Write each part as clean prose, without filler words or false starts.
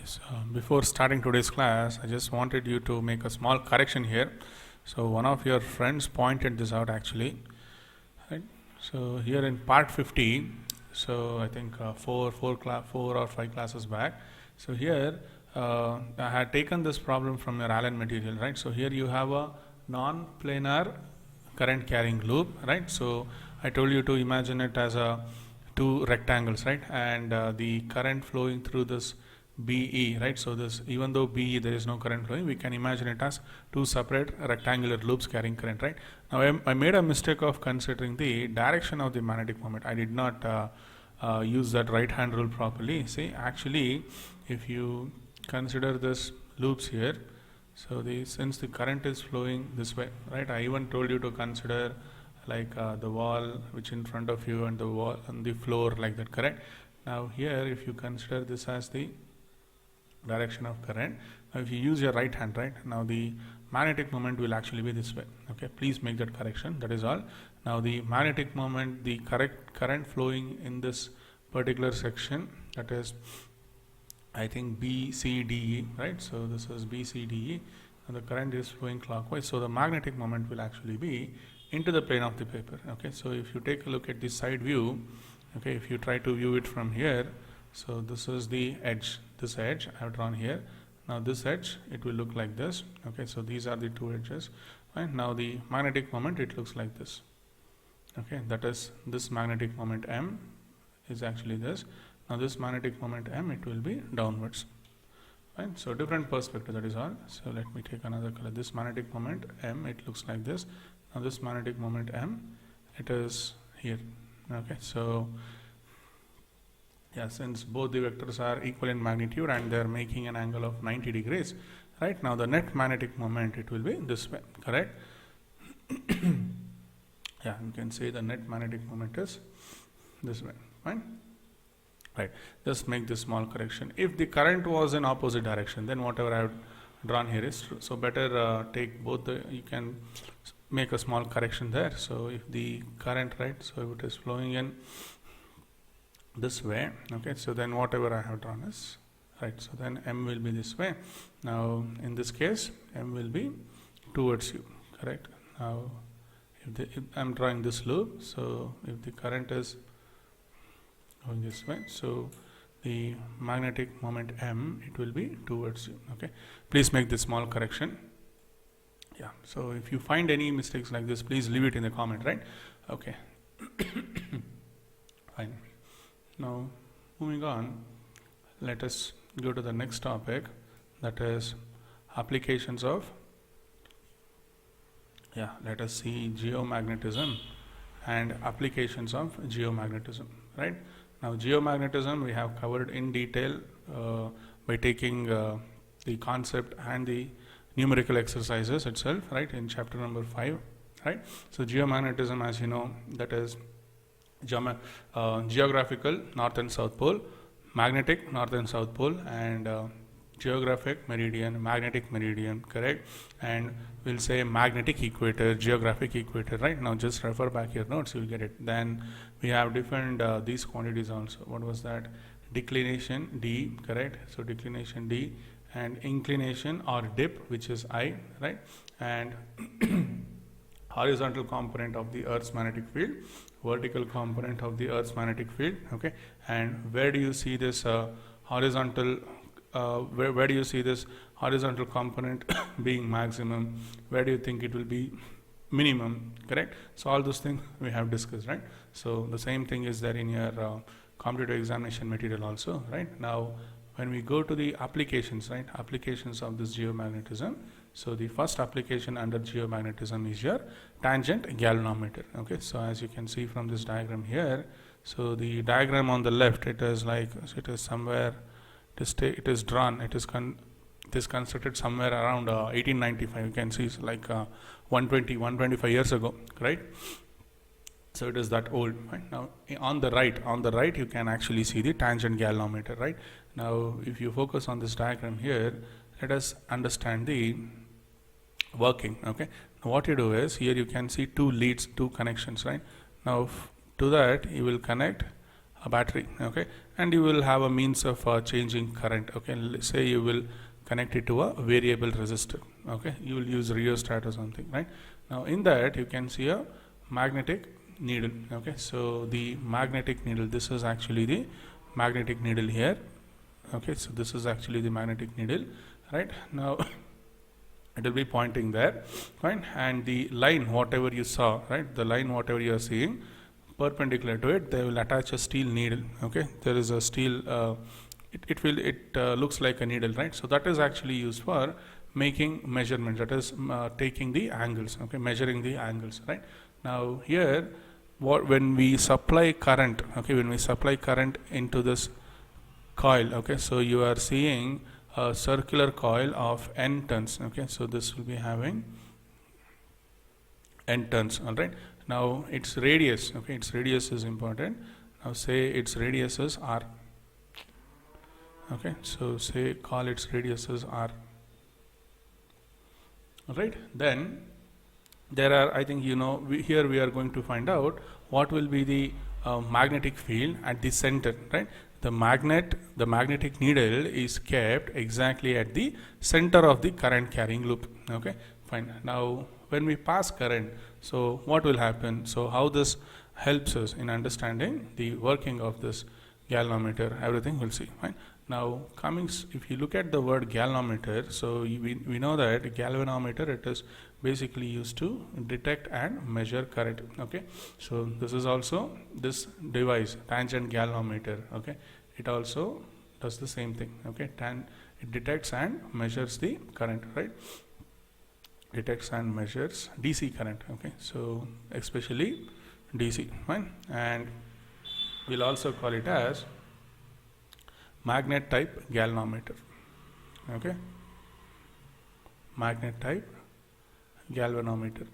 Yes, before starting today's class, I just wanted you to make a small correction here. So one of your friends pointed this out actually, right? So here in part 50, so I think four or five classes back. So here I had taken this problem from your Allen material, right? So here you have a non-planar current carrying loop, right? So I told you to imagine it as a two rectangles, right? And the current flowing through this BE, right? So this, even though BE there is no current flowing, we can imagine it as two separate rectangular loops carrying current, right? Now I made a mistake of considering the direction of the magnetic moment. I did not use that right hand rule properly. See, actually, if you consider this loops here, so since the current is flowing this way, right? I even told you to consider like the wall which in front of you and the wall and the floor like that, correct? Now here, if you consider this as the direction of current, now if you use your right hand, right, now the magnetic moment will actually be this way. Okay, please make that correction. That is all. Now the magnetic moment, the correct current flowing in this particular section, that is I think BCDE, right? So this is BCDE and the current is flowing clockwise, so the magnetic moment will actually be into the plane of the paper. Okay, so if you take a look at the side view, okay, if you try to view it from here, so this is the edge, this edge I have drawn here. Now this edge, it will look like this. Okay, so these are the two edges, right? Now the magnetic moment, it looks like this. Okay, that is this magnetic moment M is actually this. Now this magnetic moment M, it will be downwards, right? So different perspective, that is all. So let me take another color. This magnetic moment M, it looks like this. Now this magnetic moment M, it is here. Okay, so yeah, since both the vectors are equal in magnitude and they are making an angle of 90 degrees, right? Now the net magnetic moment, it will be this way, correct? Yeah, you can say the net magnetic moment is this way, fine? Right, just make this small correction. If the current was in opposite direction, then whatever I have drawn here is true. So better take both you can make a small correction there. So if the current, right, so if it is flowing in this way, okay, so then whatever I have drawn is right. So then M will be this way. Now in this case, M will be towards you, correct? Now if I'm drawing this loop, so if the current is going this way, so the magnetic moment M, it will be towards you. Okay, please make this small correction. Yeah, so if you find any mistakes like this, please leave it in the comment, right? Okay. Fine. Now moving on, let us go to the next topic, that is applications of, yeah, let us see geomagnetism and applications of geomagnetism, right? Now geomagnetism we have covered in detail by taking the concept and the numerical exercises itself, right, in chapter number 5, right? So geomagnetism, as you know, that is geographical north and south pole, magnetic north and south pole, and geographic meridian, magnetic meridian, correct? And we'll say magnetic equator, geographic equator, right? Now just refer back your notes, you'll get it. Then we have different these quantities also. What was that? Declination D, correct? So declination D, and inclination or dip, which is I, right? And horizontal component of the Earth's magnetic field, vertical component of the Earth's magnetic field, okay? And where do you see this horizontal where do you see this horizontal component being maximum? Where do you think it will be minimum, correct? So all those things we have discussed, right? So the same thing is there in your competitive examination material also, right? Now when we go to the applications, right, applications of this geomagnetism, so the first application under geomagnetism is your tangent galvanometer. Okay, so as you can see from this diagram here, so the diagram on the left, it is like, so it is somewhere, it is drawn, it is constructed somewhere around 1895. You can see it's like 125 years ago, right? So it is that old, right? Now on the right you can actually see the tangent galvanometer, right? Now if you focus on this diagram here, let us understand the working. Okay, now what you do is, here you can see two leads, two connections, right? Now to that you will connect a battery, okay, and you will have a means of changing current. Okay, say you will connect it to a variable resistor. Okay, you will use rheostat or something, right? Now in that you can see a magnetic needle. Okay, so the magnetic needle, this is actually the magnetic needle here. Okay, so this is actually the magnetic needle, right? Now it will be pointing there, fine, and the line whatever you saw, right, the line whatever you are seeing perpendicular to it, they will attach a steel needle. Okay, there is a steel it looks like a needle, right? So that is actually used for making measurements, that is taking the angles, okay, measuring the angles, right? Now here when we supply current, okay, when we supply current into this coil, okay, so you are seeing a circular coil of n turns. Okay, so this will be having n turns. All right, now its radius, okay, its radius is important. Now say its radius is r. Okay, so say call its radius as r. All right, then there are, I think here we are going to find out what will be the magnetic field at the center, right? The magnetic needle is kept exactly at the center of the current carrying loop. Okay, fine. Now when we pass current, so what will happen? So how this helps us in understanding the working of this galvanometer, everything we'll see. Fine. Now if you look at the word galvanometer, so we know that galvanometer, it is basically used to detect and measure current. Okay, so this is also this device, tangent galvanometer. Okay, it also does the same thing. Okay, it detects and measures the current, right? Detects and measures DC current. Okay, so especially DC, fine. And we'll also call it as magnet type galvanometer. Okay, magnet type galvanometer,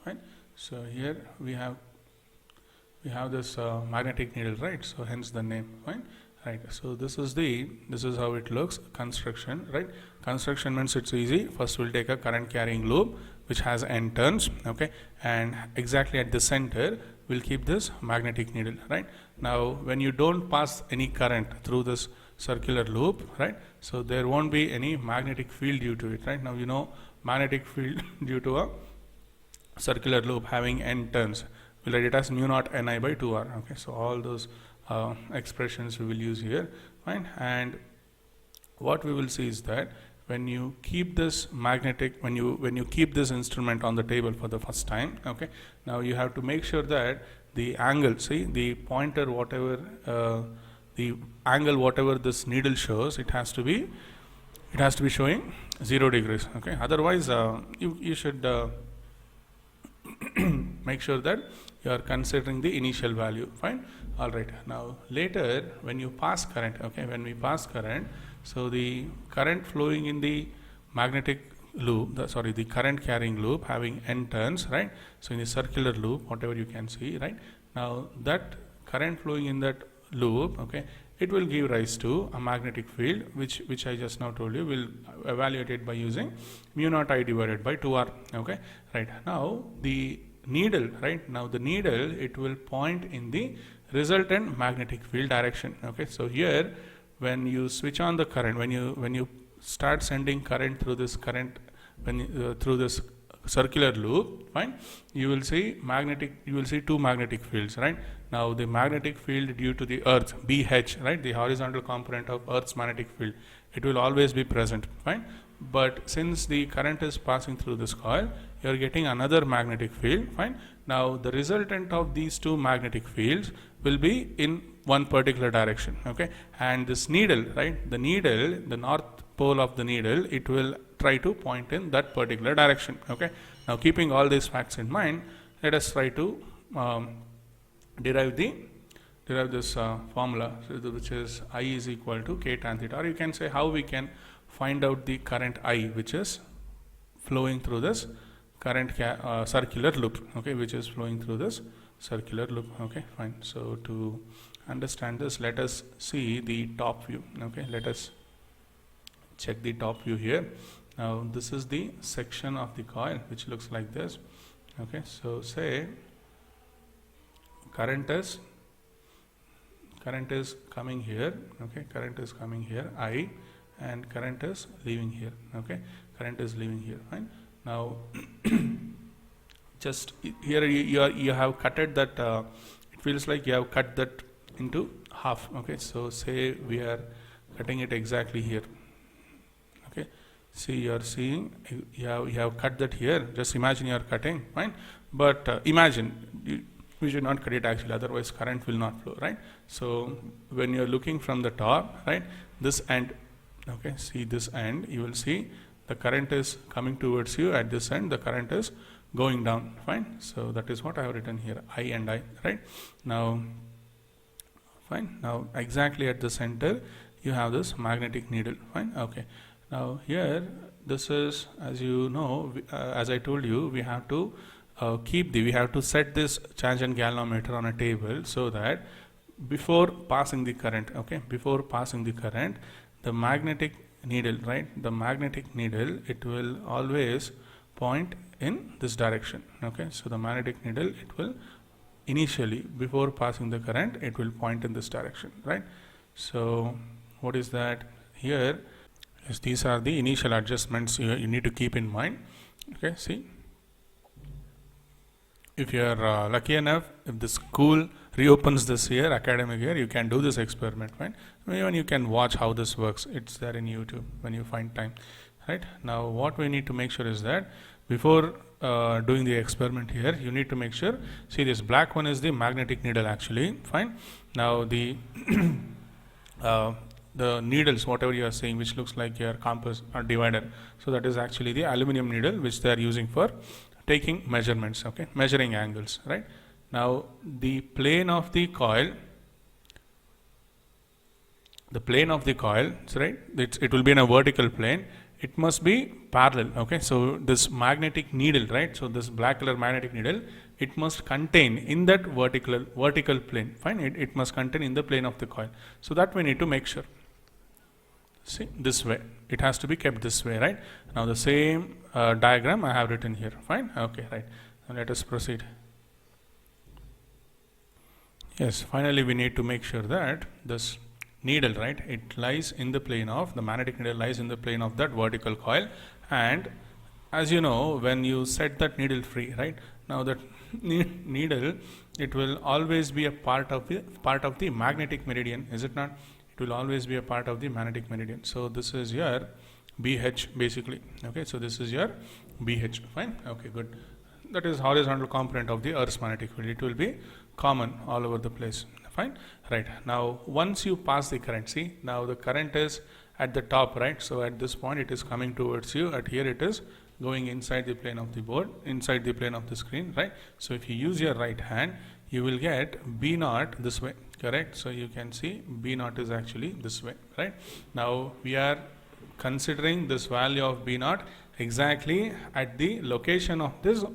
right? So here we have this magnetic needle, right? So hence the name, fine, right? So this is how it looks. Construction, right? Construction means it's easy. First we'll take a current carrying loop which has n turns. Okay, and exactly at the center we'll keep this magnetic needle, right? Now when you don't pass any current through this circular loop, right, so there won't be any magnetic field due to it, right? Now magnetic field due to a circular loop having n turns, we'll write it as mu naught Ni by 2r. Okay, so all those expressions we will use here, fine. And what we will see is that when you keep this when you keep this instrument on the table for the first time, okay, now you have to make sure that the angle, see the pointer, whatever the angle whatever this needle shows, it has to be showing 0 degrees. Okay, otherwise you should make sure that you are considering the initial value, fine. All right, now later when you pass current, okay, when we pass current, so the current flowing in the magnetic loop, the current carrying loop having n turns, right? So in the circular loop, whatever you can see, right? Now that current flowing in that loop, okay, it will give rise to a magnetic field which I just now told you will evaluate it by using mu naught I divided by 2r. Okay, right. Now the needle, right, now the needle, it will point in the resultant magnetic field direction. Okay, so here when you switch on the current, when you start sending current through this through this circular loop, fine, you will see two magnetic fields, right? Now the magnetic field due to the earth, BH, right, the horizontal component of earth's magnetic field, it will always be present, fine. But since the current is passing through this coil, you are getting another magnetic field, fine. Now the resultant of these two magnetic fields will be in one particular direction. Okay, and this needle, right, the north pole of the needle, it will try to point in that particular direction. Okay, now keeping all these facts in mind, let us try to derive this formula, which is I is equal to k tan theta, or you can say how we can find out the current I which is flowing through this current circular loop, okay, which is flowing through this circular loop. Okay, fine. So to understand this, let us see the top view. Okay, let us check the top view here. Now this is the section of the coil which looks like this. Okay, so say current is current is coming here, okay, current is coming here, I, and current is leaving here, okay, current is leaving here, fine. Now just here you have cutted that, it feels like you have cut that into half, okay. So say we are cutting it exactly here, okay. See, you are seeing you have cut that here. Just imagine you are cutting, fine, but imagine we should not cut it actually, otherwise current will not flow, right? So when you are looking from the top, right, this end, okay, see this end, you will see the current is coming towards you. At this end the current is going down, fine. So that is what I have written here, I and I, right? Now fine, now exactly at the center you have this magnetic needle, fine, okay. Now here this is, as you know, as I told you, we have to we have to set this charge and galvanometer on a table, so that before passing the current, okay, before passing the current, the magnetic needle, right, the magnetic needle, it will always point in this direction, okay. So the magnetic needle, it will initially, before passing the current, it will point in this direction, right? So what is that here? Yes, these are the initial adjustments you need to keep in mind, okay. See, if you are lucky enough, if the school reopens this year, academic year, you can do this experiment, right? Even you can watch how this works. It's there in YouTube when you find time, right? Now what we need to make sure is that before doing the experiment here, you need to make sure, see, this black one is the magnetic needle actually, fine. Now the the needles, whatever you are seeing, which looks like your compass or divider, so that is actually the aluminum needle which they are using for taking measurements, okay, measuring angles, right? Now the plane of the coil, right, it will be in a vertical plane, it must be parallel, okay. So this magnetic needle, right, so this black color magnetic needle, it must contain in that vertical plane, fine, it must contain in the plane of the coil. So that we need to make sure. See, this way it has to be kept this way, right? Now the same diagram I have written here, fine, okay, right. Now let us proceed. Yes, finally we need to make sure that this needle, right, it lies in the plane of, the magnetic needle lies in the plane of that vertical coil. And as you know, when you set that needle free, right, now that needle, it will always be a part of the magnetic meridian, is it not? It will always be a part of the magnetic meridian. So this is your BH basically, okay. So this is your BH, fine, okay, good. That is horizontal component of the Earth's magnetic field. It will be common all over the place, fine, right. Now once you pass the current, see, now the current is at the top, right? So at this point it is coming towards you, at here it is going inside the plane of the board, inside the plane of the screen, right? So if you use your right hand, you will get B naught this way, correct? So you can see B naught is actually this way, right? Now we are considering this value of B naught exactly at the location of this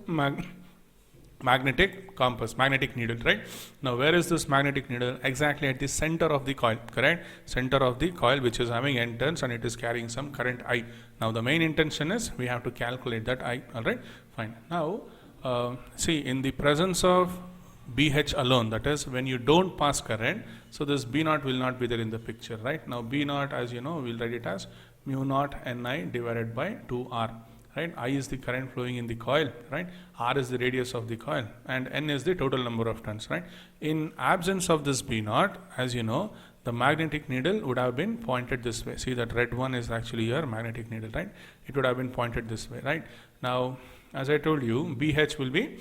magnetic compass, magnetic needle, right? Now where is this magnetic needle? Exactly at the center of the coil, correct? Center of the coil, which is having N turns and it is carrying some current I. Now the main intention is we have to calculate that I, alright, fine. Now see, in the presence of BH alone, that is when you don't pass current, so this B naught will not be there in the picture, right? Now B naught, as you know, we'll write it as mu naught Ni divided by 2R, right? I is the current flowing in the coil, right? R is the radius of the coil, and N is the total number of turns, right? In absence of this B naught, as you know, the magnetic needle would have been pointed this way. See, that red one is actually your magnetic needle, right? It would have been pointed this way, right? Now, as I told you, BH will be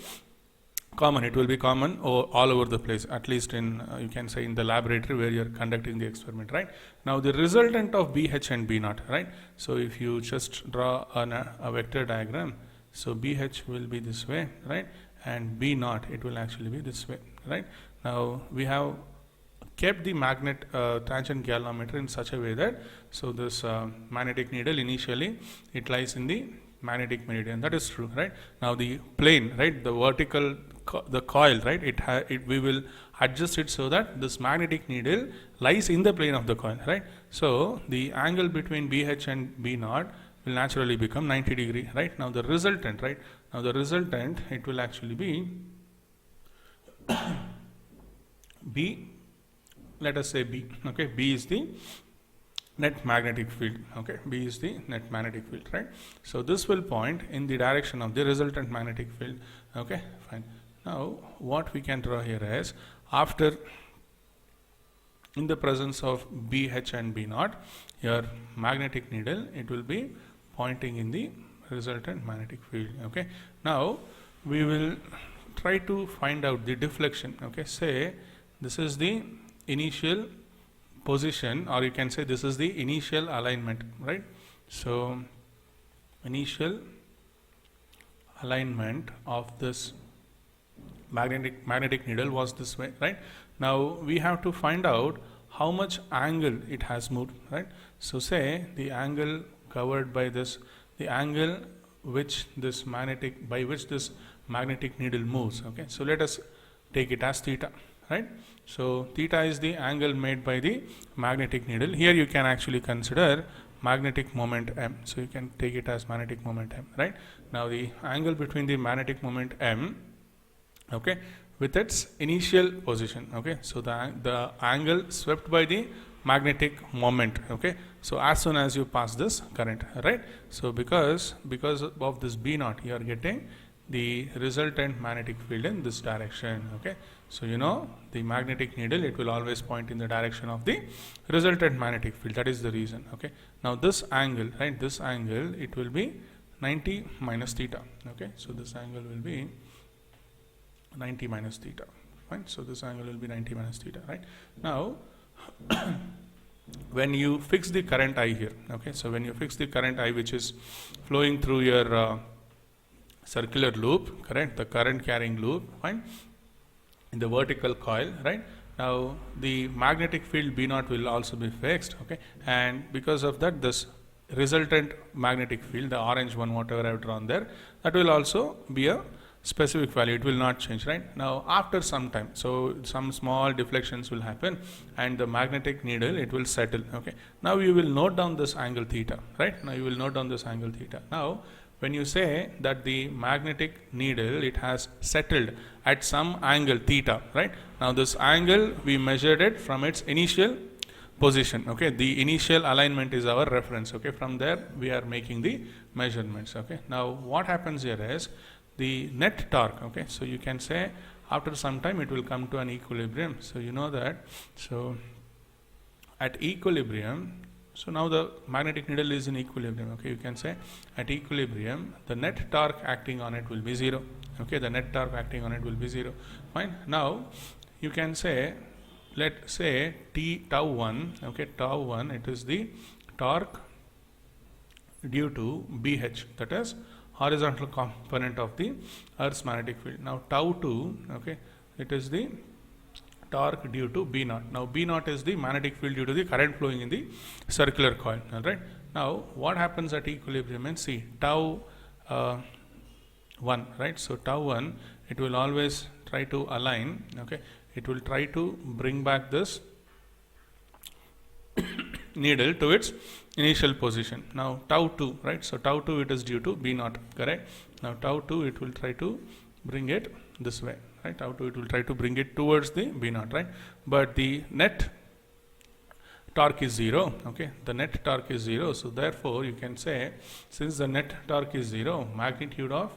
common. It will be common all over the place, at least in you can say in the laboratory where you are conducting the experiment, right? Now the resultant of BH and B naught, right? So if you just draw a vector diagram, so BH will be this way, right? And B naught, it will actually be this way, right? Now we have kept the magnet tangent galvanometer in such a way that, so this magnetic needle initially it lies in the magnetic meridian. That is true, right? Now the plane, right, the vertical the coil, right, we will adjust it so that this magnetic needle lies in the plane of the coil, right? So the angle between BH and B naught will naturally become 90 degree, right? Now the resultant, right, now the resultant, it will actually be B let us say B. Okay, B is the net magnetic field. Okay, B is the net magnetic field, right? So this will point in the direction of the resultant magnetic field. Okay, fine. Now what we can draw here is, after in the presence of BH and B naught, your magnetic needle, it will be pointing in the resultant magnetic field. Okay, now we will try to find out the deflection. Okay, say this is the initial position, or you can say this is the initial alignment, right? So initial alignment of this magnetic needle was this way, right? Now we have to find out how much angle it has moved, right? So say the angle covered by this, the angle which this magnetic needle moves. Okay, so let us take it as theta, right? So theta is the angle made by the magnetic needle. Here you can actually consider magnetic moment M. So you can take it as magnetic moment M, right? Now the angle between the magnetic moment M, okay, with its initial position. Okay, so the angle swept by the magnetic moment. Okay, so as soon as you pass this current, right? So because of this B naught, you are getting the resultant magnetic field in this direction. Okay, so you know the magnetic needle, it will always point in the direction of the resultant magnetic field. That is the reason. Okay, now this angle, right, this angle, it will be 90 minus theta. Okay, so this angle will be 90 minus theta. Fine, so this angle will be 90 minus theta, right? Now when you fix the current I here, okay, so when you fix the current I which is flowing through your circular loop, correct, the current carrying loop, fine, in the vertical coil, right? Now the magnetic field B naught will also be fixed. Okay, and because of that, this resultant magnetic field, the orange one, whatever I have drawn there, that will also be a specific value. It will not change, right? Now after some time, so some small deflections will happen and the magnetic needle, it will settle. Okay, now you will note down this angle theta, right? Now you will note down this angle theta. Now when you say that the magnetic needle, it has settled at some angle theta, right? Now this angle, we measured it from its initial position. Okay, the initial alignment is our reference. Okay, from there we are making the measurements. Okay, now what happens here is the net torque. Okay, so you can say after some time it will come to an equilibrium. So you know that, so at equilibrium, so now the magnetic needle is in equilibrium. Okay, you can say at equilibrium the net torque acting on it will be 0. Okay, the net torque acting on it will be 0. Fine. Now you can say, let's say tau 1. Okay, tau 1, it is the torque due to BH, that is horizontal component of the Earth's magnetic field. Now tau 2, okay, it is the torque due to B naught. Now B naught is the magnetic field due to the current flowing in the circular coil. All right. Now what happens at equilibrium? And see tau 1, right? So tau 1, it will always try to align. Okay, it will try to bring back this needle to its initial position. Now tau 2, right? So tau 2, it is due to B naught, correct? Now tau 2, it will try to bring it this way, right? Tau 2, it will try to bring it towards the B naught, right? But the net torque is 0. Okay, the net torque is 0. So therefore you can say, since the net torque is 0, magnitude of,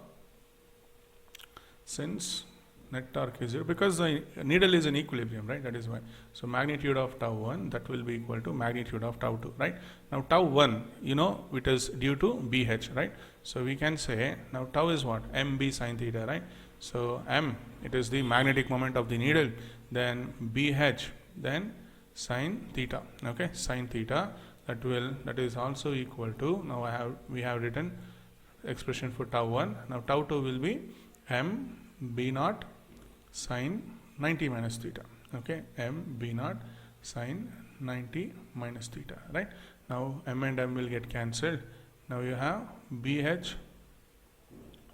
since net torque is 0, because the needle is in equilibrium, right? That is why. So magnitude of tau 1, that will be equal to magnitude of tau 2, right? Now tau 1, you know, it is due to BH, right? So we can say, now tau is what? MB sin theta, right? So M, it is the magnetic moment of the needle, then BH, then sin theta. Okay, sin theta, that is also equal to, now we have written expression for tau 1. Now tau 2 will be M B naught sin 90 minus theta. Okay, M B naught sin 90 minus theta, right? Now M and M will get cancelled. Now you have BH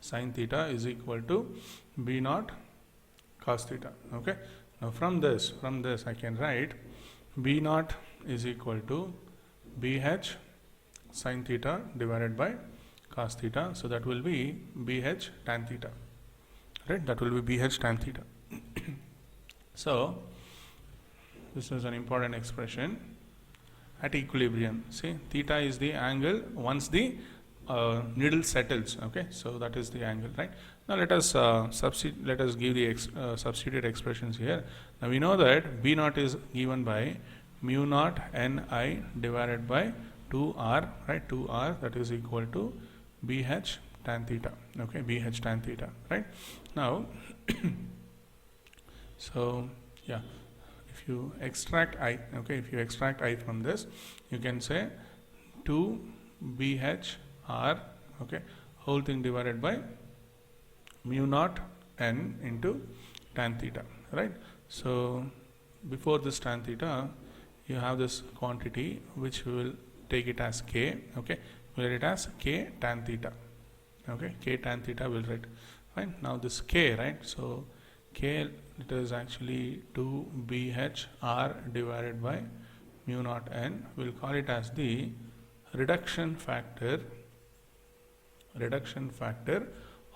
sin theta is equal to B naught cos theta. Okay, now from this I can write B naught is equal to BH sin theta divided by cos theta. So that will be BH tan theta, right? That will be BH tan theta. So this is an important expression, at equilibrium. See, theta is the angle once the needle settles. Okay, so that is the angle, right? Now let us give the substituted expressions here. Now we know that B naught is given by mu naught Ni divided by 2r, right? 2r, that is equal to BH tan theta. Okay, BH tan theta, right? Now so yeah, if you extract I, okay, if you extract I from this, you can say 2 BH r, okay, whole thing divided by mu naught n into tan theta, right? So before this tan theta, you have this quantity which we will take it as k, okay, we'll write it as k tan theta, okay, k tan theta we'll write, fine. Now this k, right? So k, it is actually 2 BH r divided by mu naught n. We'll call it as the reduction factor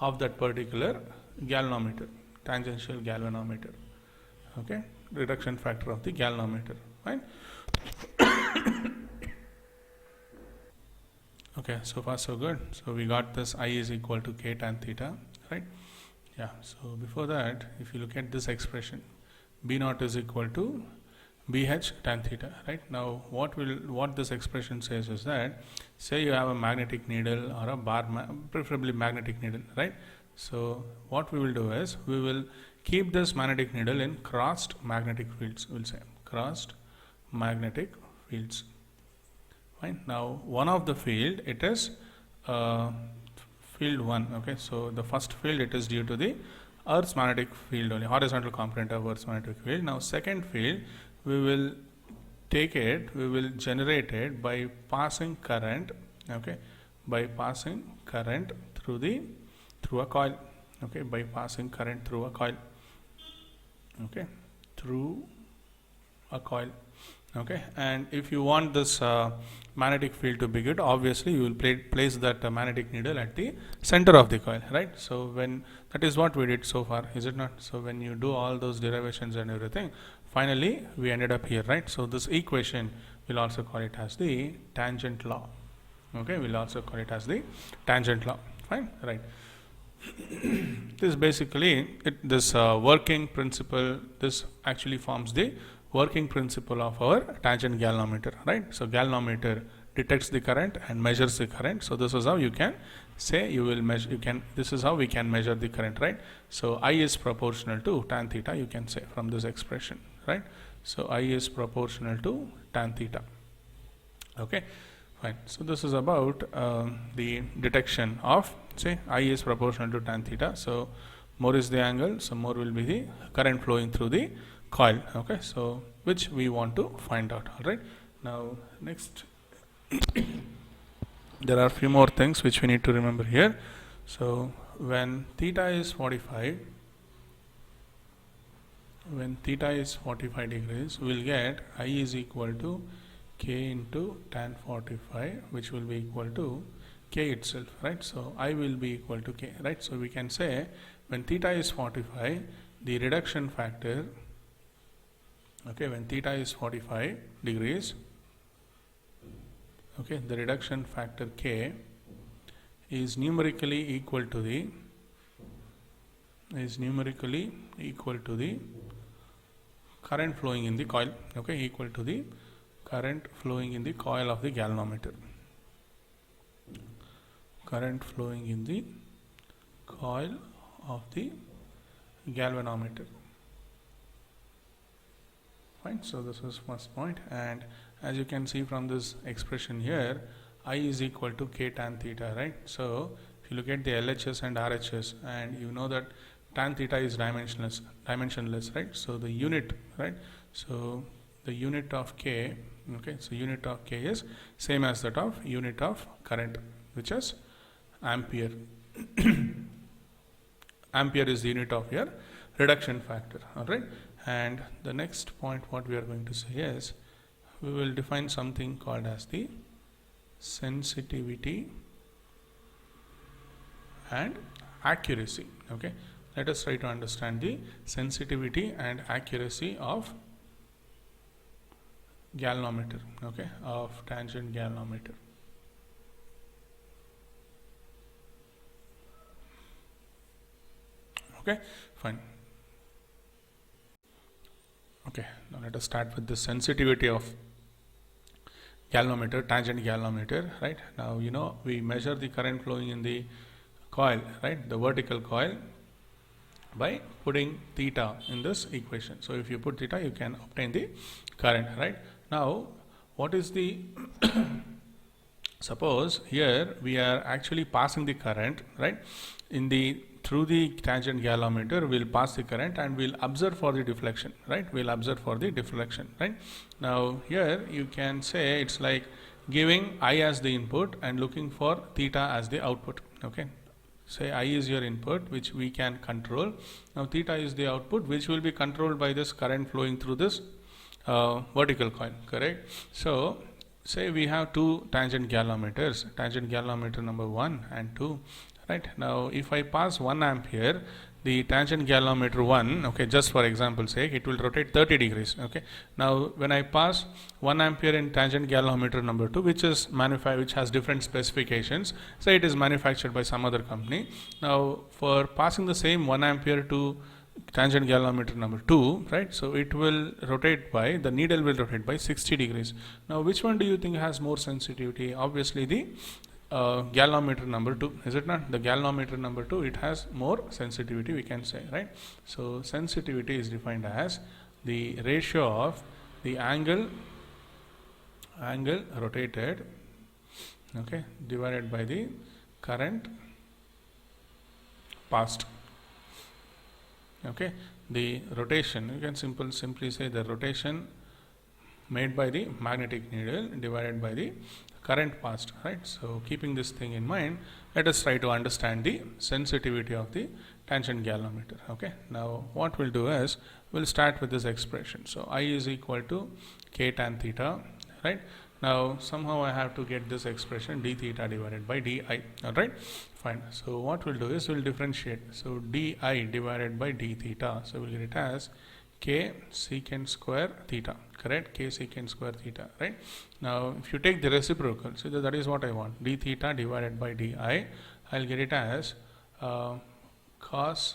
of that particular galvanometer, tangential galvanometer, okay, reduction factor of the galvanometer, right? Okay, so far so good. So we got this I is equal to k tan theta, right? Yeah, so before that, if you look at this expression, B naught is equal to BH tan theta, right? Now what this expression says is that, say you have a magnetic needle or a bar, preferably magnetic needle, right? So what we will do is, we will keep this magnetic needle in crossed magnetic fields, we'll say crossed magnetic fields, fine. Now one of the field, it is field 1, okay, so the first field, it is due to the Earth's magnetic field only, horizontal component of Earth's magnetic field. Now second field, we will take it, we will generate it by passing current, okay, by passing current through a coil, okay, by passing current through a coil, okay, through a coil, okay. And if you want this magnetic field to be good, obviously you will place that magnetic needle at the center of the coil, right? So when, that is what we did so far, is it not? So when you do all those derivations and everything, finally we ended up here, right? So this equation, we'll also call it as the tangent law, okay, we'll also call it as the tangent law, fine, right? This basically, this working principle, this actually forms the working principle of our tangent galvanometer, right? So galvanometer detects the current and measures the current. So this is how you can say, you will measure, you can, this is how we can measure the current, right? So I is proportional to tan theta, you can say from this expression, right? So I is proportional to tan theta, okay, fine. So this is about the detection of, say, I is proportional to tan theta. So more is the angle, so more will be the current flowing through the coil, okay, so which we want to find out. All right, now next there are a few more things which we need to remember here. So when theta is 45, when theta is 45 degrees, we will get I is equal to k into tan 45, which will be equal to k itself, right? So I will be equal to k, right? So we can say when theta is 45, the reduction factor, okay, when theta is 45 degrees, okay, the reduction factor k is numerically equal to the current flowing in the coil, okay, equal to the current flowing in the coil of the galvanometer, current flowing in the coil of the galvanometer, fine. So this is first point, and as you can see from this expression here, I is equal to k tan theta, right? So if you look at the LHS and RHS, and you know that tan theta is dimensionless, right? So the unit, right? So the unit of k, okay, so unit of k is same as that of unit of current, which is ampere. Ampere is the unit of your reduction factor, all right? And the next point what we are going to say is, we will define something called as the sensitivity and accuracy, okay? Let us try to understand the sensitivity and accuracy of galvanometer, okay, of tangent galvanometer. Okay, fine. Okay, now let us start with the sensitivity of galvanometer, tangent galvanometer, right? Now, you know, we measure the current flowing in the coil, right, the vertical coil, by putting theta in this equation. So if you put theta, you can obtain the current, right? Now, what is the suppose here we are actually passing the current, right, in the through the tangent galvanometer. We'll pass the current and we'll observe for the deflection, right? We'll observe for the deflection, right? Now here you can say it's like giving I as the input and looking for theta as the output, okay? Say I is your input, which we can control. Now theta is the output, which will be controlled by this current flowing through this vertical coil, correct? So say we have two tangent galvanometers, tangent galvanometer number 1 and 2, right? Now if I pass 1 amp here, the tangent galvanometer 1, okay, just for example sake, it will rotate 30 degrees, okay? Now when I pass 1 ampere in tangent galvanometer number 2, which is which has different specifications, say it is manufactured by some other company. Now for passing the same 1 ampere to tangent galvanometer number 2, right, so it will rotate by, the needle will rotate by 60 degrees. Now which one do you think has more sensitivity? Obviously the galvanometer number 2, is it not? The galvanometer number 2, it has more sensitivity, we can say, right? So sensitivity is defined as the ratio of the angle rotated, okay, divided by the current passed. Okay, the rotation, you can simply say the rotation made by the magnetic needle divided by the current passed, right? So keeping this thing in mind, let us try to understand the sensitivity of the tangent galvanometer. Okay, now what we'll do is we'll start with this expression. So I is equal to k tan theta, right? Now somehow I have to get this expression d theta divided by di. All right, fine. So what we'll do is we'll differentiate. So di divided by d theta. So we'll get it as k secant square theta, correct? K secant square theta, right? Now if you take the reciprocal, so that is what I want, d theta divided by di, I'll get it as cos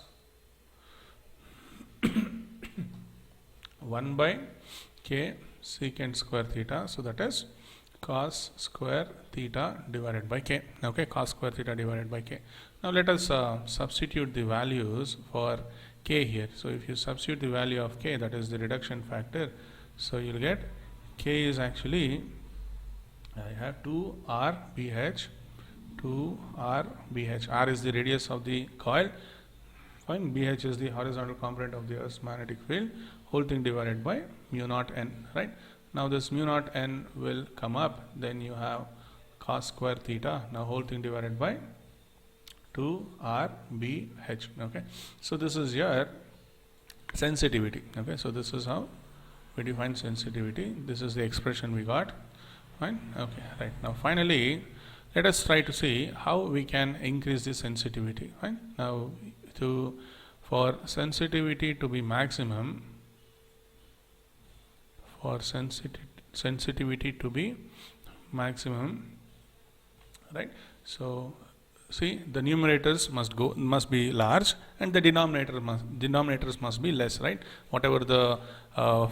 1 by k secant square theta, so that is cos square theta divided by k, okay, cos square theta divided by k. Now let us substitute the values for k here. So if you substitute the value of k, that is the reduction factor, so you'll get k is actually, I have 2r bh, 2r bh, r is the radius of the coil, fine, bh is the horizontal component of the Earth's magnetic field, whole thing divided by mu naught n, right? Now this mu naught n will come up, then you have cos square theta, now whole thing divided by 2RBH, okay? So this is your sensitivity, okay? So this is how we define sensitivity. This is the expression we got, fine, okay, right? Now finally, let us try to see how we can increase the sensitivity, right? Now for sensitivity to be maximum, for sensitivity to be maximum, right? So see, the numerators must be large and the denominators must be less, right? Whatever the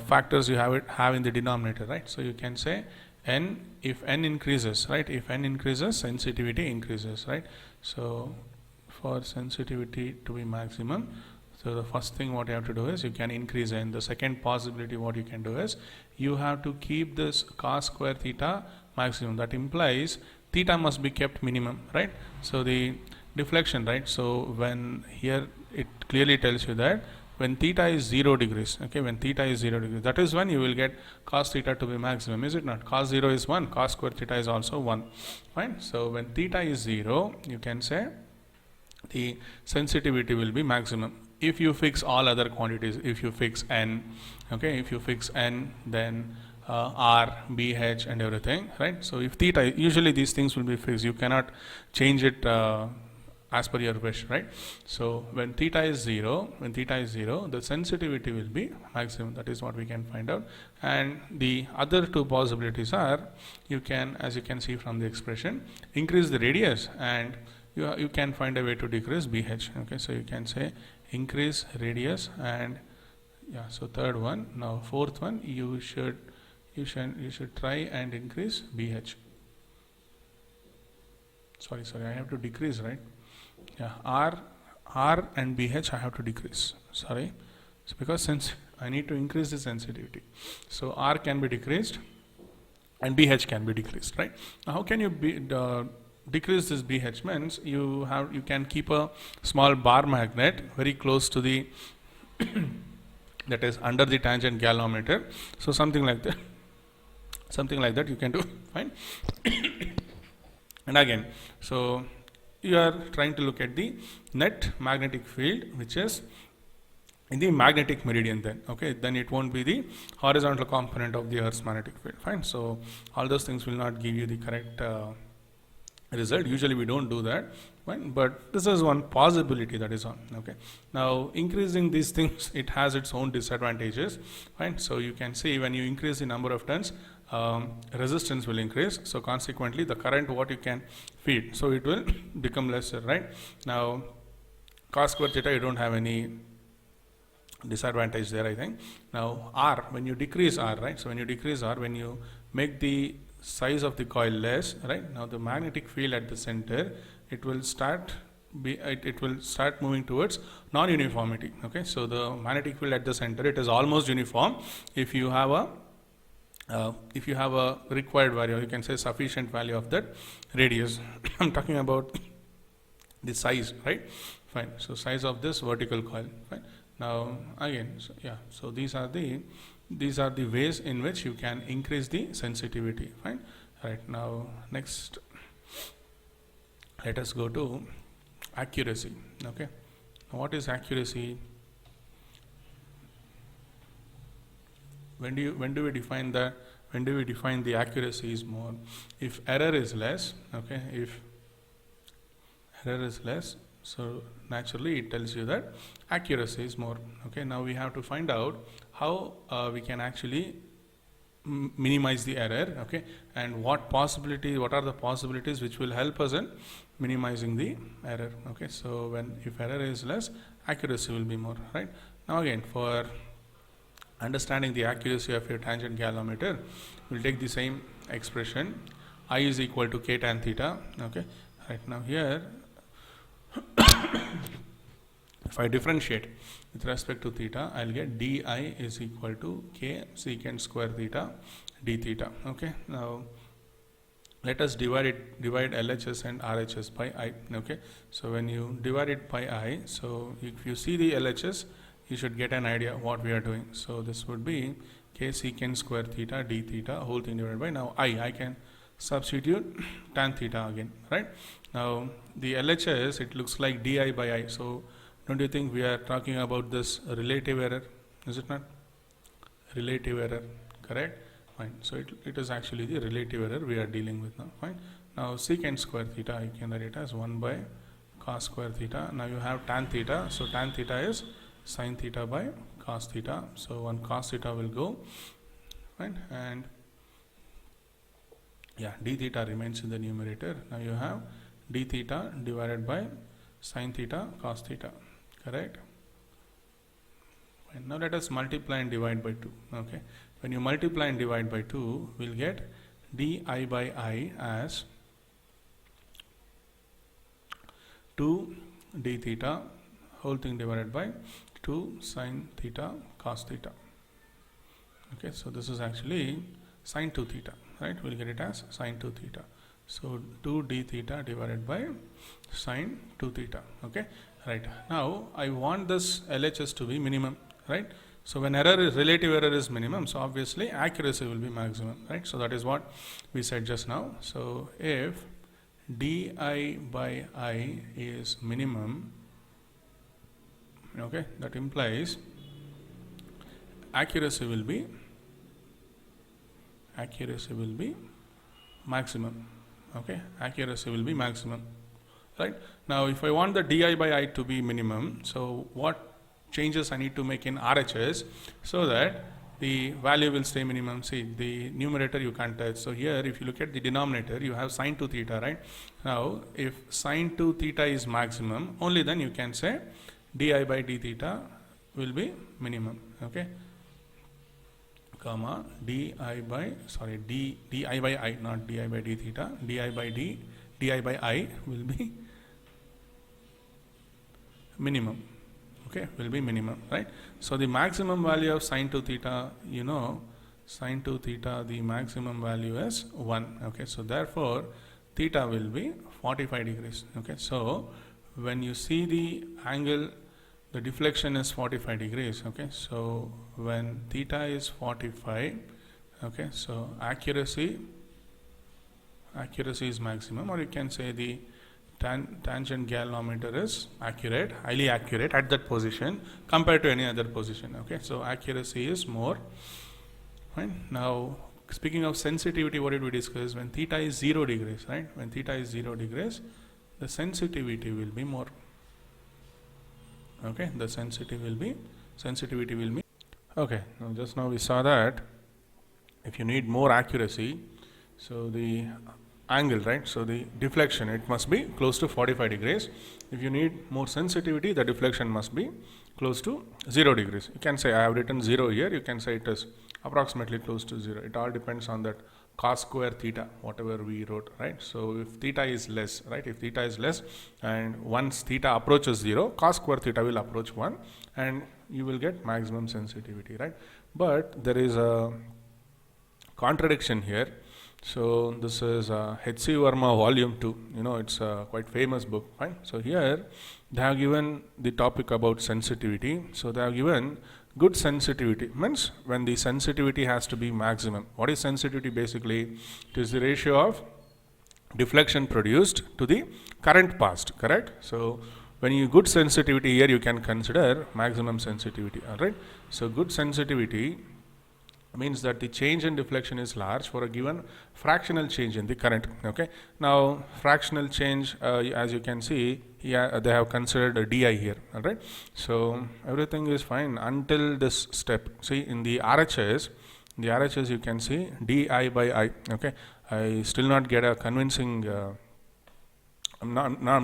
factors you have in the denominator, right? So you can say n, if n increases, right? If n increases, sensitivity increases, right? So for sensitivity to be maximum, so the first thing what you have to do is you can increase n. The second possibility what you can do is you have to keep this cos square theta maximum. That implies theta must be kept minimum, right? So the deflection, right? So when here it clearly tells you that when theta is 0 degrees, okay, when theta is 0 degrees, that is when you will get cos theta to be maximum, is it not? Cos 0 is 1, cos square theta is also 1, fine? So when theta is 0, you can say the sensitivity will be maximum. If you fix all other quantities, if you fix n, okay, if you fix n, then r, bh and everything, right? So if theta, usually these things will be fixed, you cannot change it as per your wish, right? So when theta is 0, the sensitivity will be maximum. That is what we can find out. And the other two possibilities are, you can, as you can see from the expression, increase the radius, and you can find a way to decrease BH. Okay, so you can say increase radius, and yeah, so third one. Now fourth one, you should try and increase BH. Sorry, I have to decrease, right? Yeah, R and BH I have to decrease. Sorry, it's because since I need to increase the sensitivity, so R can be decreased and BH can be decreased, right? Now how can you decrease this BH? Means you can keep a small bar magnet very close to the that is under the tangent galvanometer. So something like that you can do. Fine. And again, so you are trying to look at the net magnetic field, which is in the magnetic meridian then. Okay, then it won't be the horizontal component of the Earth's magnetic field. Fine. So all those things will not give you the correct result. Usually we don't do that. Fine. But this is one possibility that is on. Okay. Now increasing these things, it has its own disadvantages. Fine. So you can see when you increase the number of turns, resistance will increase, so consequently the current what you can feed, so it will become lesser, right? Now cos square theta, you don't have any disadvantage there, I think. Now R, when you decrease R, right? So when you decrease R, when you make the size of the coil less, right? Now the magnetic field at the center, it will start moving towards non-uniformity. Okay, so the magnetic field at the center, it is almost uniform if you have a required value, you can say sufficient value of that radius. I'm talking about the size, right? Fine. So size of this vertical coil. Fine. Now again, so yeah. So these are the ways in which you can increase the sensitivity. Fine. Right. Now next, let us go to accuracy. Okay. Now, what is accuracy? When do we define the accuracy is more? If error is less, okay, if error is less, so naturally it tells you that accuracy is more. Okay, now we have to find out how we can actually minimize the error. Okay, and what are the possibilities which will help us in minimizing the error. Okay, so if error is less, accuracy will be more, right? Now again, for understanding the accuracy of your tangent galvanometer, we'll take the same expression, I is equal to k tan theta. Okay, right. Now here if I differentiate with respect to theta, I'll get di is equal to k secant square theta d theta. Okay, now let us divide LHS and RHS by I. Okay, so when you divide it by I, so if you see the LHS, you should get an idea what we are doing. So this would be k secant square theta d theta whole thing divided by, now I can substitute tan theta again, right? Now the LHS, it looks like di by I. So don't you think we are talking about this relative error? Is it not? Relative error, correct? Fine. So it is actually the relative error we are dealing with now. Fine. Now secant square theta, you can write it as 1 by cos square theta. Now you have tan theta. So tan theta is sin theta by cos theta. So one cos theta will go, right? And yeah, d theta remains in the numerator. Now you have d theta divided by sin theta cos theta, correct? Fine. Now let us multiply and divide by 2. Okay, when you multiply and divide by 2, we'll get di by I as 2 d theta whole thing divided by 2 sin theta cos theta. Okay, so this is actually sin 2 theta, right? We'll get it as sin 2 theta. So 2 d theta divided by sin 2 theta. Okay, right. Now I want this LHS to be minimum, right? So when relative error is minimum, so obviously accuracy will be maximum, right? So that is what we said just now. So if di by I is minimum, okay, that implies accuracy will be maximum. Okay, accuracy will be maximum. right? Now if I want the di by I to be minimum, so what changes I need to make in RHS so that the value will stay minimum? See, the numerator you can't touch. So here, if you look at the denominator, you have sine 2 theta, right? Now, if sine 2 theta is maximum, only then you can say di by d theta will be minimum, okay? Comma di by, sorry, di by I, not di by d theta, di by I will be minimum. Okay, will be minimum, right? So the maximum value of sine 2 theta, you know, sine 2 theta, the maximum value is 1. Okay, so therefore theta will be 45 degrees. Okay, so when you see the angle, the deflection is 45 degrees. Okay, so when theta is 45, okay, so accuracy is maximum, or you can say the tangent galvanometer is accurate, highly accurate at that position compared to any other position. Okay, so accuracy is more. Fine. Now, speaking of sensitivity, what did we discuss? When theta is 0 degrees, right? When theta is 0 degrees, the sensitivity will be more. Okay, the sensitivity will be. Okay, now just now we saw that if you need more accuracy, so the angle, right? So the deflection, it must be close to 45 degrees. If you need more sensitivity, the deflection must be close to 0 degrees. You can say I have written 0 here, you can say it is approximately close to 0. It all depends on that cos square theta, whatever we wrote, right? So if theta is less, right? If theta is less and once theta approaches 0, cos square theta will approach 1 and you will get maximum sensitivity, right? But there is a contradiction here. So this is H.C. Verma volume 2, you know, it's a quite famous book, right? So here they have given the topic about sensitivity. So they have given good sensitivity, means when the sensitivity has to be maximum. What is sensitivity basically? It is the ratio of deflection produced to the current passed, correct? So when you good sensitivity here, you can consider maximum sensitivity, alright? So good sensitivity means that the change in deflection is large for a given fractional change in the current. Okay, now fractional change, as you can see, they have considered a di here. All right, so everything is fine until this step. See, in the RHS, you can see di by I. Okay, I still not get a convincing. I'm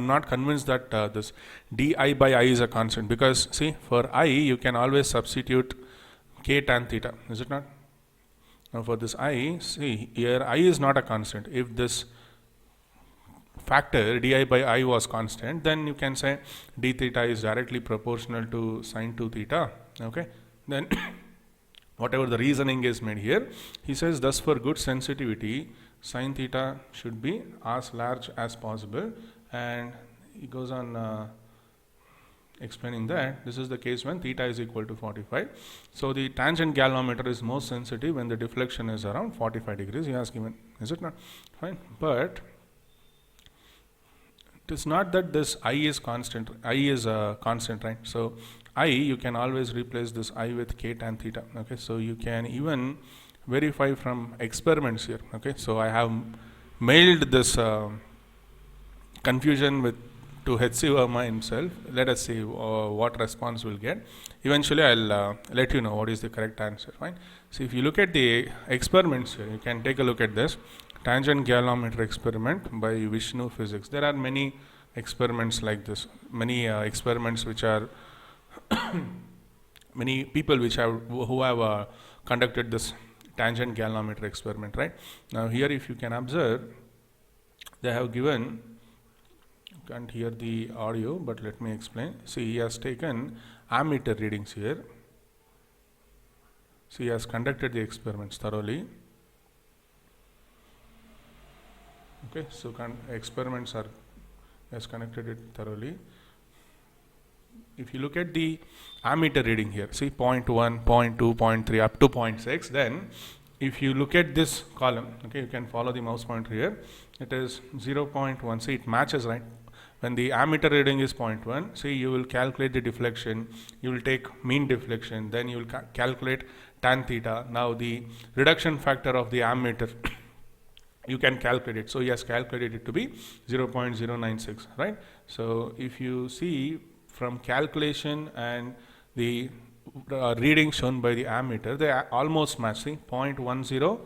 not convinced that this di by I is a constant, because see, for I you can always substitute k tan theta, is it not? Now for this I, see here I is not a constant. If this factor di by I was constant, then you can say d theta is directly proportional to sine 2 theta. Okay, then whatever the reasoning is made here, he says thus for good sensitivity, sine theta should be as large as possible, and he goes on explaining that this is the case when theta is equal to 45. So the tangent galvanometer is most sensitive when the deflection is around 45 degrees. He has given, is it not? Fine, but it is not that this I is constant. I is a constant, right? So I, you can always replace this I with k tan theta. Okay, so you can even verify from experiments here. Okay, so I have mailed this confusion with to H.C. Verma himself. Let us see what response we'll get. Eventually, I'll let you know what is the correct answer. Fine. So if you look at the experiments here, you can take a look at this tangent galvanometer experiment by Vishnu Physics. There are many experiments like this. Many experiments which are many people who have conducted this tangent galvanometer experiment. Right now, here if you can observe, they have given. Can't hear the audio, but let me explain. See, he has taken ammeter readings here. So he has conducted the experiments thoroughly. Okay, so experiments are, has conducted it thoroughly. If you look at the ammeter reading here, see 0.1, 0.2, 0.3 up to 0.6, then if you look at this column, okay, you can follow the mouse pointer here, it is 0.1. See, it matches, right? When the ammeter reading is 0.1, see, you will calculate the deflection, you will take mean deflection, then you will calculate tan theta. Now the reduction factor of the ammeter you can calculate it. So he has calculated it to be 0.096, right? So if you see from calculation and the reading shown by the ammeter, they are almost matching. 0.10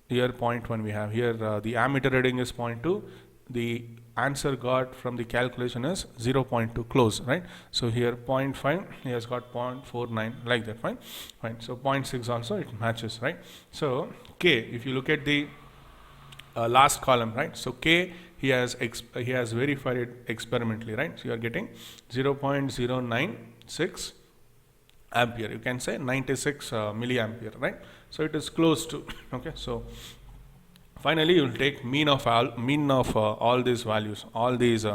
here, 0.1 we have here. The ammeter reading is 0.2. The answer got from the calculation is 0.2, close, right? So here 0.5, he has got 0.49, like that, fine. So 0.6 also it matches, right? So K, if you look at the last column, right? So K, he has verified it experimentally, right? So you are getting 0.096 ampere. You can say 96 milliampere, right? So it is close to okay. So finally, you will take mean of all these values, all these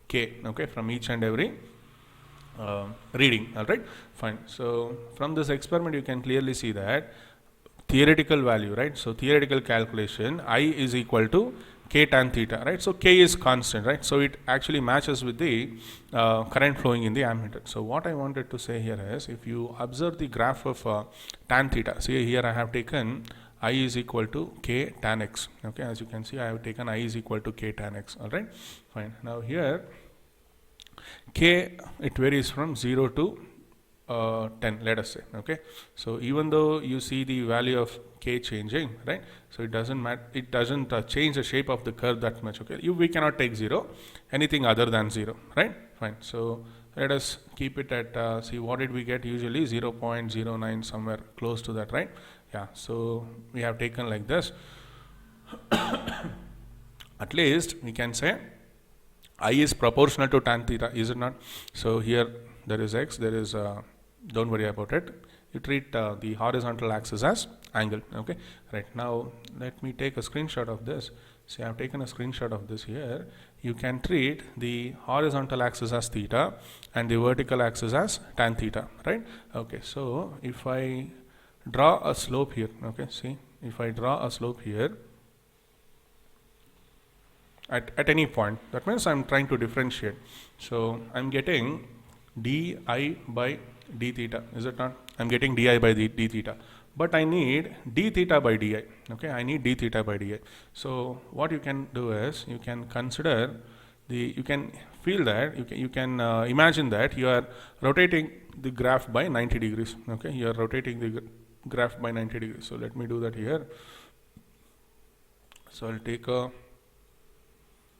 K, okay, from each and every reading. All right, fine. So from this experiment, you can clearly see that theoretical value, right? So theoretical calculation, I is equal to K tan theta, right? So K is constant, right? So it actually matches with the current flowing in the ammeter. So what I wanted to say here is, if you observe the graph of tan theta, see here I have taken I is equal to K tan x, okay? As you can see, I have taken I is equal to K tan x, all right? Fine. Now here, K, it varies from 0 to 10, let us say, okay? So even though you see the value of K changing, right? So it doesn't change the shape of the curve that much, okay? We cannot take 0, anything other than 0, right? Fine. So let us keep it at, see what did we get usually, 0.09, somewhere close to that, right? Yeah, so we have taken like this. At least we can say I is proportional to tan theta, is it not? So here there is x, there is don't worry about it. You treat the horizontal axis as angle, okay? Right, now let me take a screenshot of this. See, I have taken a screenshot of this here. You can treat the horizontal axis as theta and the vertical axis as tan theta, right? Okay, so if I draw a slope here, okay, see, if I draw a slope here at any point, that means I'm trying to differentiate. So I'm getting di by d theta, is it not? I'm getting di by d theta, but I need d theta by di, okay? I need d theta by di. So what you can do is, you can consider you can feel that, you can imagine that you are rotating the graph by 90 degrees, okay? You are rotating the graph by 90 degrees. So let me do that here. So I'll take a,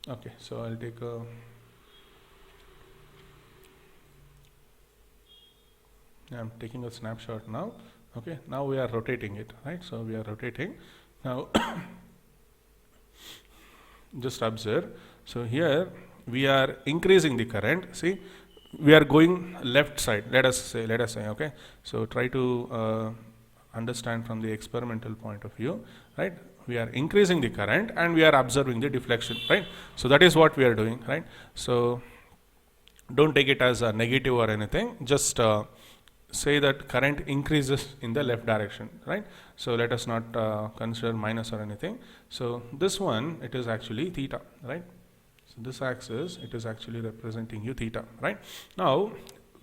okay, so I'll take a, I'm taking a snapshot now, okay? Now we are rotating it, right? So we are rotating. Now just observe. So here we are increasing the current. See, we are going left side, let us say, okay? So try to understand from the experimental point of view, right? We are increasing the current and we are observing the deflection, right? So that is what we are doing, right? So don't take it as a negative or anything, just say that current increases in the left direction, right? So let us not consider minus or anything. So this one, it is actually theta, right? So this axis, it is actually representing you theta, right? Now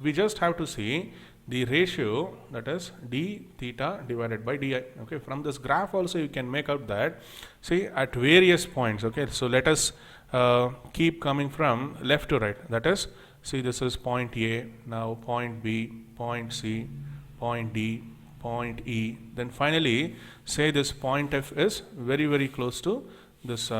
we just have to see the ratio, that is d theta divided by di, okay? From this graph also you can make out that, see, at various points, okay? So let us keep coming from left to right, that is, see, this is point A, now point B, point C, point D, point E, then finally say this point F is very, very close to this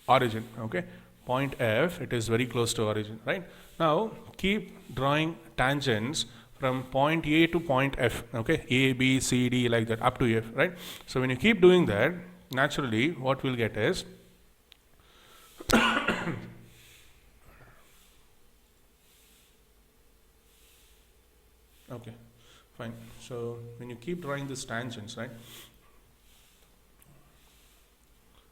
origin, okay? Point F, it is very close to origin, right? Now keep drawing tangents from point A to point F, okay? A, B, C, D, like that, up to F, right? So when you keep doing that, naturally what we'll get is okay, fine. So when you keep drawing these tangents, right?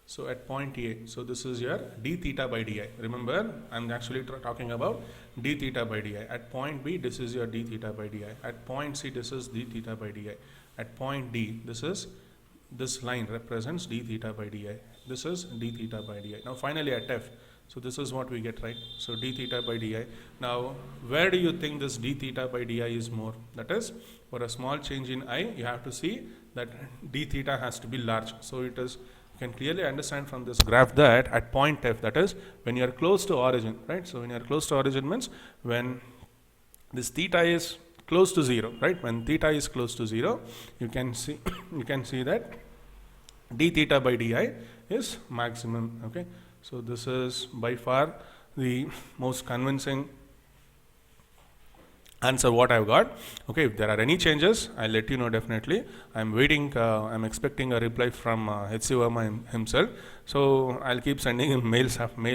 So at point A, so this is your d theta by di. Remember, I'm actually talking about d theta by di. At point B, this is your d theta by di. At point C, this is d theta by di. At point D, this line represents d theta by di. This is d theta by di. Now finally at F, So this is what we get, right? So d theta by di. Now, where do you think this d theta by di is more? That is, for a small change in I, you have to see that d theta has to be large. So it is, you can clearly understand from this graph that at point f, that is, when you are close to origin, right? So when you are close to origin means when this theta is close to 0, right? When theta is close to 0, you can see you can see that d theta by di is maximum. Okay, so this is by far the most convincing answer what I've got. Okay, if there are any changes, I'll let you know definitely. I'm waiting, I'm expecting a reply from H.C. Verma himself. So I'll keep sending him mail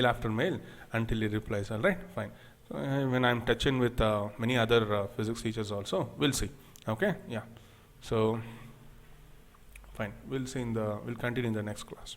after mail until he replies. All right, fine. So when I'm touching with many other physics teachers also, we'll see. Okay, yeah. So fine, we'll continue in the next class.